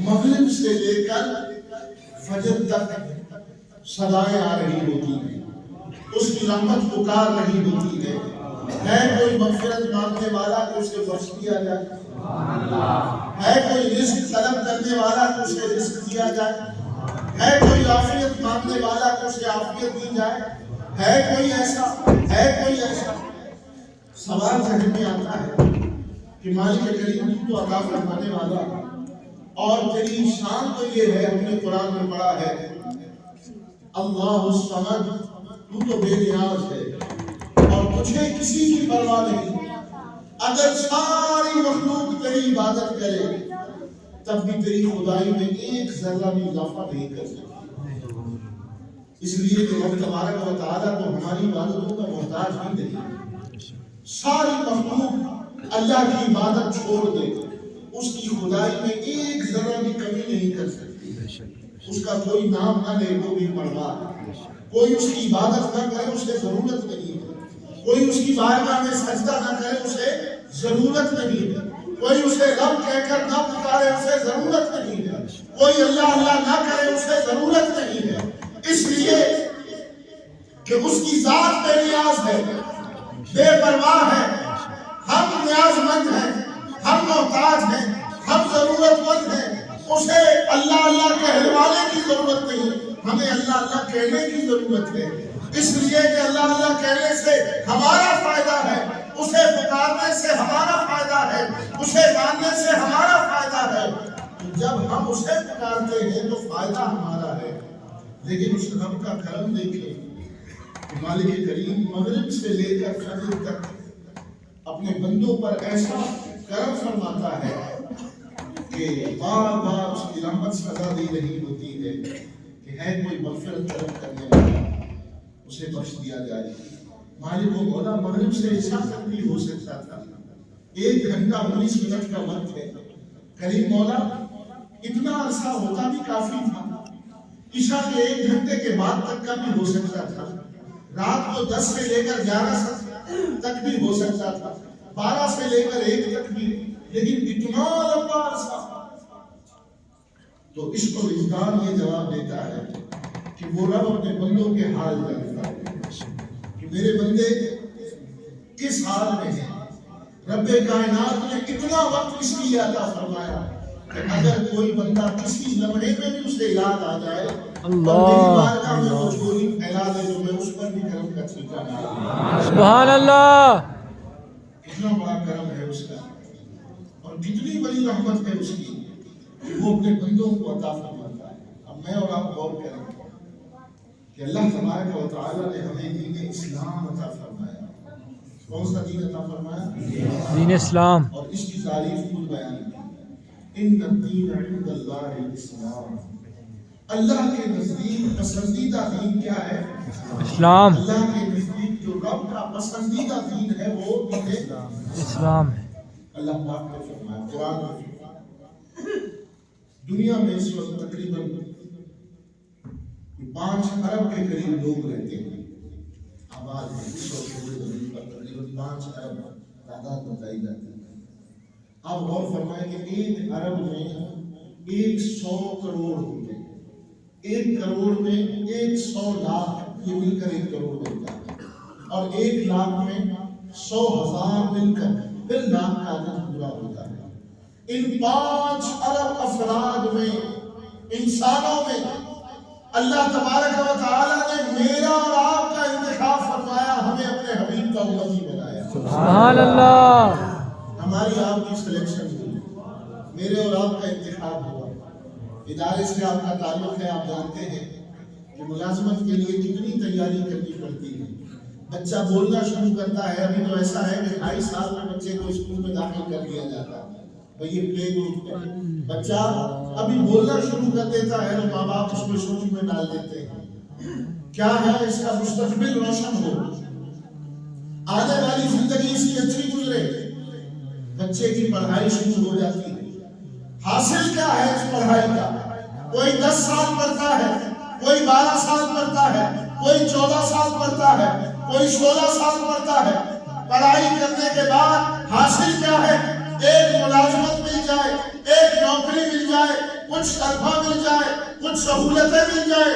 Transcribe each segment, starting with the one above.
مغرب سے لے کر فجر تک صدائیں آ رہی ہوتی ہیں، اس کی رحمت پکار رہی ہوتی ہے کوئی مغفرت مانگنے والا تو اسے بخش دیا جائے، ہے کوئی رزق طلب کرنے والا تو اسے رزق دیا جائے، ہے کوئی عافیت مانگنے والا تو اسے عافیت دی جائے، ہے کوئی ایسا سوال ذہن میں آتا ہے کہ مالک کریم تو عطا فرمانے والا، اور تیری شان تو یہ ہے، ہم نے قرآن میں پڑھا ہے اللہ الصمد، تو بے نیاز ہے اور تجھے کسی کی پرواہ نہیں، اگر ساری مخلوق تیری عبادت کرے تب بھی تیری خدائی میں ایک ذرہ بھی اضافہ نہیں کر سکتی، اس لیے کہ رب تبارک و تعالیٰ کو ہماری عبادتوں کا محتاج ہی نہیں، ساری مخلوق اللہ کی عبادت چھوڑ دے اس کی خدائی میں ایک ذرہ بھی کمی نہیں کر سکتی، اس کا کوئی نام نہ لے وہ بھی پرواہ، کوئی اس کی عبادت نہ کرے اسے ضرورت نہیں ہے، کوئی اس کی بارگاہ میں سجدہ نہ کرے اسے ضرورت نہیں ہے، کوئی اسے رب کہہ کر نہ پکارے اسے ضرورت نہیں ہے، کوئی اللہ اللہ نہ کرے اسے ضرورت نہیں ہے، اس لیے کہ اس کی ذات بے نیاز ہے، بے پرواہ ہے، ہم نیاز مند ہیں، ہم محتاج ہیں، ہم ضرورت مند ہیں، اسے اللہ اللہ کہلوانے کی ضرورت نہیں، ہمیں اللہ اللہ کہنے کی ضرورت ہے، اس لیے کہ اللہ اللہ کہنے سے ہمارا فائدہ ہے، اسے پکارنے سے ہمارا فائدہ ہے، اسے ماننے سے ہمارا فائدہ ہے، جب ہم اسے پکارتے ہیں تو فائدہ ہمارا ہے، لیکن اس رب کا کرم دیکھیں کہ مالک کریم مغرب سے لے کر فجر تک اپنے بندوں پر ایسا کرم فرماتا ہے کہ بار بار اس کی رحمت سزا دی رہی ہوتی ہے کہ ہے کوئی مغفرت طلب کرنے والا اسے بخش دیا جائے۔ مالک و مولا مغرب سے عشاء تک بھی ہو سکتا تھا، 1 گھنٹہ 19 منٹ کا وقت ہے، کریم مولا اتنا عرصہ ہوتا بھی کافی تھا، عشاء کے 1 گھنٹے کے بعد تک کا بھی ہو سکتا تھا، رات کو 10 سے لے کر 11 تک بھی ہو سکتا تھا، 12 سے لے کر 1 تک بھی، لیکن اتنا لمبا عرصہ، تو عشق و وجدان یہ جواب دیتا ہے کہ وہ رب اپنے بندوں کے حال جانتا ہے کہ میرے بندے کس حال میں ہیں۔ رب کائنات نے اتنا وقت اس لیے عطا فرمایا کہ اگر کوئی بندہ کسی لمحے میں بھی اسے یاد آ جائے اللہ میں چھوڑی پھیلا دے تو میں اس پر بھی کرم کا چھینٹا ڈالوں۔ سبحان اللہ، کتنا بڑا کرم ہے اس کا اور کتنی بڑی رحمت ہے اس کی کہ وہ اپنے بندوں کو عطا فرماتا ہے۔ اب میں اور آپ غور کریں کہ اللہ تبارک و تعالیٰ نے ہمیں دین اسلام عطا فرمایا۔ کون سا دین عطا فرمایا؟ دین اسلام، اور اس کی تعریف خود بیان کی، ان الدین عند اللہ الاسلام، اللہ کے نزدیک پسندیدہ دین کیا ہے؟ اسلام، اللہ کے نزدیک جو رب کا پسندیدہ دین ہے وہ دین اسلام ہے۔ اللہ پاک نے فرمایا قرآن میں، دنیا میں اس وقت تقریباً 5 ارب کے قریب لوگ رہتے ہیں، آباد ہے اس وقت پورے زمین پر تقریباً 5 ارب تعداد بتائی جاتی ہے۔ آپ غور فرمائیں کہ 1 ارب میں 100 کروڑ ہوتے ہیں، 1 کروڑ میں 100 لاکھ یہ مل کر 1 کروڑ بنتا ہے، اور 1 لاکھ میں 100,000 مل کر پھر لاکھ کا عدد پورا ہوتا ہے۔ ان 5 ارب افراد میں، انسانوں میں اللہ تبارک و تعالیٰ نے میرا اور آپ کا انتخاب فرمایا، ہمیں اپنے حبیب کا امتی بنایا۔ سبحان اللہ، ہماری آپ کی سلیکشن ہوئی، میرے اور آپ کا انتخاب ہوا۔ ادارے سے آپ کا تعلق ہے، آپ جانتے ہیں کہ ملازمت کے لیے کتنی تیاری کرنی پڑتی ہے۔ بچہ بولنا شروع کرتا ہے، ابھی تو ایسا ہے کہ 2.5 سال میں بچے کو اسکول میں داخل کر دیا جاتا ہے، یہ پلے گروپ میں بچہ ابھی بولنا شروع کر دیتا ہے تو ماں باپ اس کو شروع میں ڈال دیتے ہیں، کیا ہے اس کا مستقبل روشن ہو، آنے والی زندگی اس کی اچھی گزرے، بچے کی پڑھائی شروع ہو جاتی ہے۔ حاصل کیا ہے اس پڑھائی کا؟ کوئی 10 سال پڑھتا ہے، کوئی 12 سال پڑھتا ہے، کوئی 14 سال پڑھتا ہے، کوئی 16 سال پڑھتا ہے۔ پڑھائی کرنے کے بعد حاصل کیا ہے؟ ایک ملازمت مل جائے، ایک نوکری مل جائے، کچھ تنخواہ مل جائے، کچھ سہولتیں مل جائے۔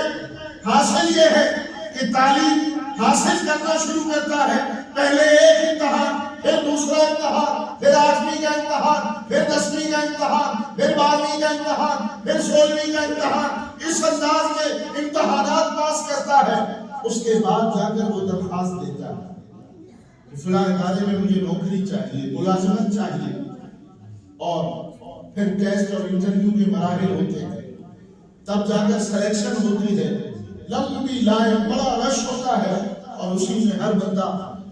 حاصل یہ ہے کہ تعلیم حاصل کرنا شروع کرتا ہے، پہلے ایک امتحان، پھر دوسرا امتحان، پھر 8ویں کا امتحان، پھر 10ویں کا امتحان، پھر 12ویں کا امتحان، پھر 16ویں کا امتحان، اس انداز میں امتحانات پاس کرتا ہے۔ اس کے بعد جا کر وہ درخواست دیتا ہے کہ فلاں ادارے میں مجھے نوکری چاہیے، ملازمت چاہیے، اور پھر ٹیسٹ اور انٹرویو کے مراحل ہوتے ہیں، تب جا کر سلیکشن ہوتی ہے، لمبی لائن، بڑا رش ہوتا ہے، اور اسی میں ہر بندہ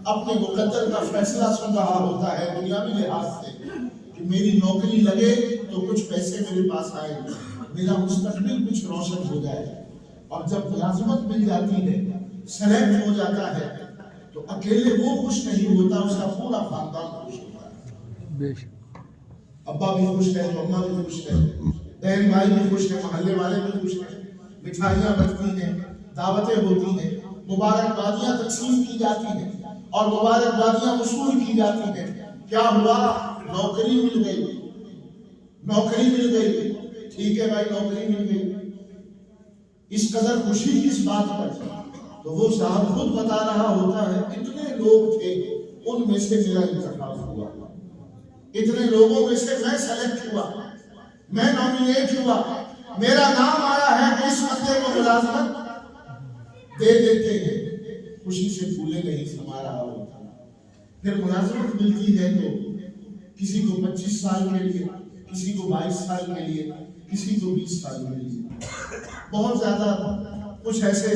اپنے مقدر کا فیصلہ سن رہا ہوتا ہے دنیاوی لحاظ سے کہ میری نوکری لگے تو کچھ پیسے میرے پاس آئے، میرا مستقبل کچھ روشن ہو جائے۔ اور جب ملازمت مل جاتی ہے، سلیکٹ ہو جاتا ہے، تو اکیلے وہ خوش نہیں ہوتا، اس کا پورا خاندان خوش ہوتا ہے۔ بے شک۔ ابا بھی خوش ہے، اماں بھی خوش ہے، بہن بھائی بھی خوش ہے، محلے والے بھی خوش ہیں، مٹھائیاں بنتی ہیں، دعوتیں ہوتی ہیں، مبارکبادیاں تقسیم کی جاتی ہیں، اور مبارکبادیاں وصول کی جاتی ہیں۔ کیا ہوا؟ نوکری مل گئی، نوکری مل گئی، ٹھیک ہے بھائی نوکری مل گئی۔ اس قدر خوشی کس بات پر؟ تو وہ صاحب خود بتا رہا ہوتا ہے اتنے لوگ تھے، ان میں سے میرا انتخاب ہوا، اتنے لوگوں میں سے میں سلیکٹ ہوا، میں نامینیٹ ہوا، میرا نام آیا ہے، اس بندے کو ملازمت دے دیتے ہیں۔ خوشی سے پھولے نہیں سما رہا ہوتا۔ پھر ملازمت ملتی ہے تو کسی کو 25 سال کے لیے، کسی کو 22 سال کے لیے، کسی کو 20 سال کے لیے، بہت زیادہ کچھ ایسے